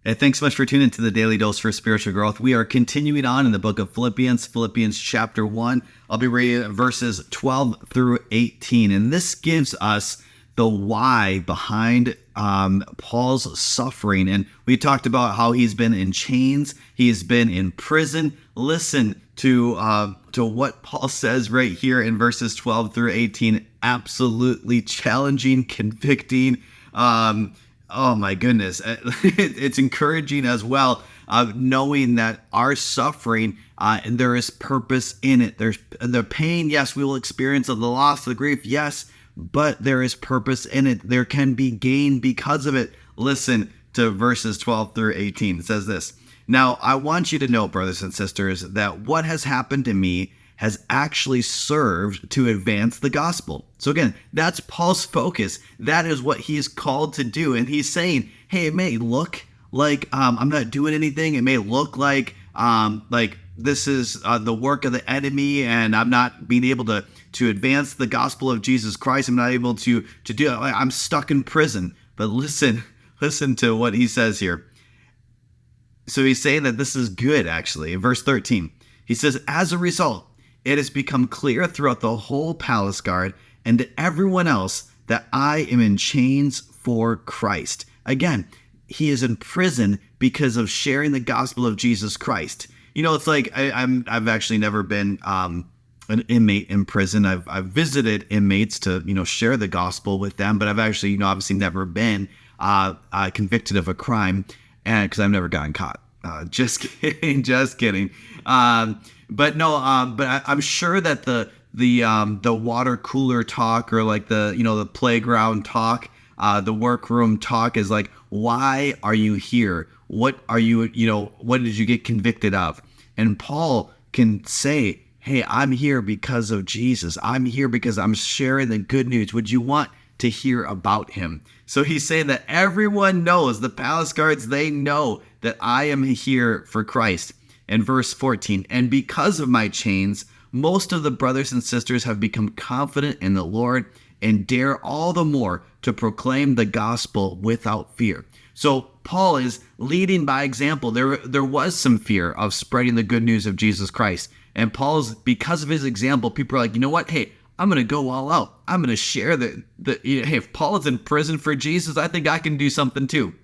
Hey, thanks so much for tuning into the Daily Dose for Spiritual Growth. We are continuing on in the book of Philippians chapter 1. I'll be reading verses 12 through 18. And this gives us the why behind Paul's suffering. And we talked about how he's been in chains, he's been in prison. Listen to what Paul says right here in verses 12 through 18. Absolutely challenging, convicting. Oh my goodness. It's encouraging as well, knowing that our suffering, and there is purpose in it. There's the pain, yes, we will experience the loss, the grief, yes, but there is purpose in it. There can be gain because of it. Listen to verses 12 through 18. It says this: "Now I want you to know, brothers and sisters, that what has happened to me has actually served to advance the gospel." So again, that's Paul's focus. That is what he's called to do. And he's saying, hey, it may look like I'm not doing anything. It may look like this is the work of the enemy and I'm not being able to advance the gospel of Jesus Christ. I'm not able to do it. I'm stuck in prison. But listen to what he says here. So he's saying that this is good, actually. In verse 13, he says, "As a result, it has become clear throughout the whole palace guard and to everyone else that I am in chains for Christ." Again, he is in prison because of sharing the gospel of Jesus Christ. You know, it's like I've actually never been an inmate in prison. I've visited inmates to share the gospel with them, but I've actually obviously never been convicted of a crime, and because I've never gotten caught. Just kidding, just kidding. But I'm sure that the water cooler talk, or like the playground talk, the workroom talk is like, why are you here? What are you, what did you get convicted of? And Paul can say, hey, I'm here because of Jesus. I'm here because I'm sharing the good news. Would you want to hear about him? So he's saying that everyone knows, the palace guards, they know that I am here for Christ. And verse 14, "And because of my chains, most of the brothers and sisters have become confident in the Lord and dare all the more to proclaim the gospel without fear." So Paul is leading by example. There was some fear of spreading the good news of Jesus Christ. And because of his example, people are like, you know what? Hey, I'm going to go all out. I'm going to share hey, if Paul is in prison for Jesus, I think I can do something too.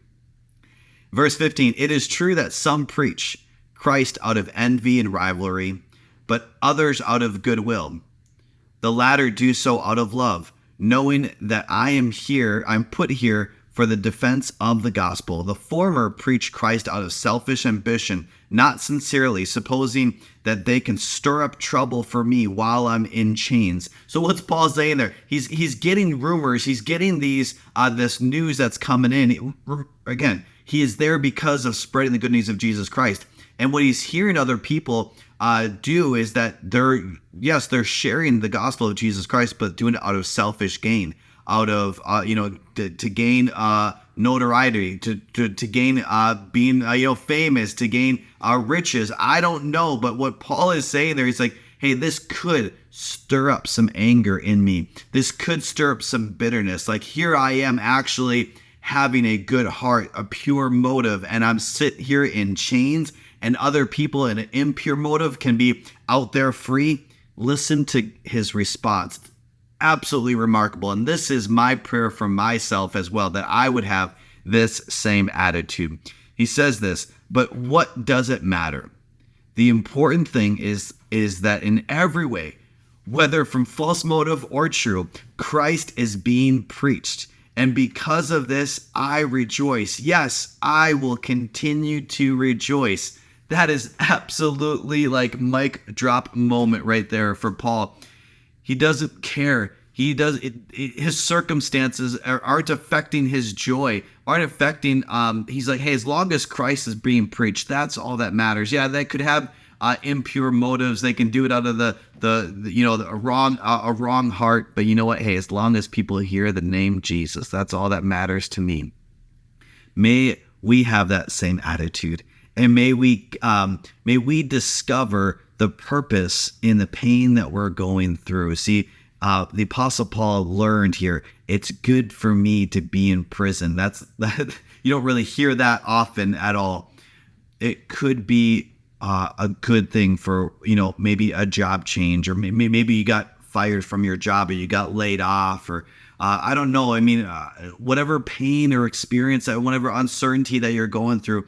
Verse 15, "It is true that some preach Christ out of envy and rivalry, but others out of goodwill. The latter do so out of love, knowing that I'm put here for the defense of the gospel. The former preach Christ out of selfish ambition, not sincerely, supposing that they can stir up trouble for me while I'm in chains." So what's Paul saying there? He's getting rumors. He's getting this news that's coming in. Again, he is there because of spreading the good news of Jesus Christ. And what he's hearing other people do is that they're sharing the gospel of Jesus Christ, but doing it out of selfish gain, out of to gain notoriety, to gain being famous, to gain riches. I don't know, but what Paul is saying there, he's like, hey, this could stir up some anger in me. This could stir up some bitterness. Like, here I am actually having a good heart, a pure motive, and I'm sit here in chains, and other people in an impure motive can be out there free. Listen to his response. Absolutely remarkable. And this is my prayer for myself as well, that I would have this same attitude. He says this, "But what does it matter? The important thing is that in every way, whether from false motive or true, Christ is being preached. And because of this, I rejoice. Yes, I will continue to rejoice." That is absolutely like mic drop moment right there for Paul. He doesn't care. His circumstances aren't affecting his joy, aren't affecting. He's like, hey, as long as Christ is being preached, that's all that matters. Yeah, they could have impure motives. They can do it out of a wrong heart. But you know what? Hey, as long as people hear the name Jesus, that's all that matters to me. May we have that same attitude. And may we discover the purpose in the pain that we're going through. See, the Apostle Paul learned here, it's good for me to be in prison. you don't really hear that often at all. It could be a good thing for, maybe a job change, or maybe you got fired from your job, or you got laid off, or I don't know. I mean, whatever pain or experience, whatever uncertainty that you're going through,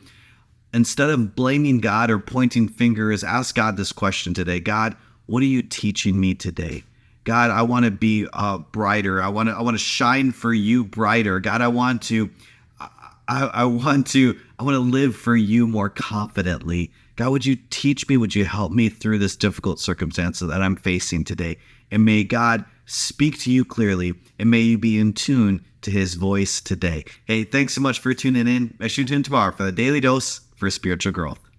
instead of blaming God or pointing fingers, ask God this question today. God, what are you teaching me today? God, I want to be brighter. I want to shine for you brighter. God, I want to live for you more confidently. God, would you teach me? Would you help me through this difficult circumstance that I'm facing today? And may God speak to you clearly, and may you be in tune to his voice today. Hey, thanks so much for tuning in. Make sure you tune in tomorrow for the Daily Dose for Spiritual Growth.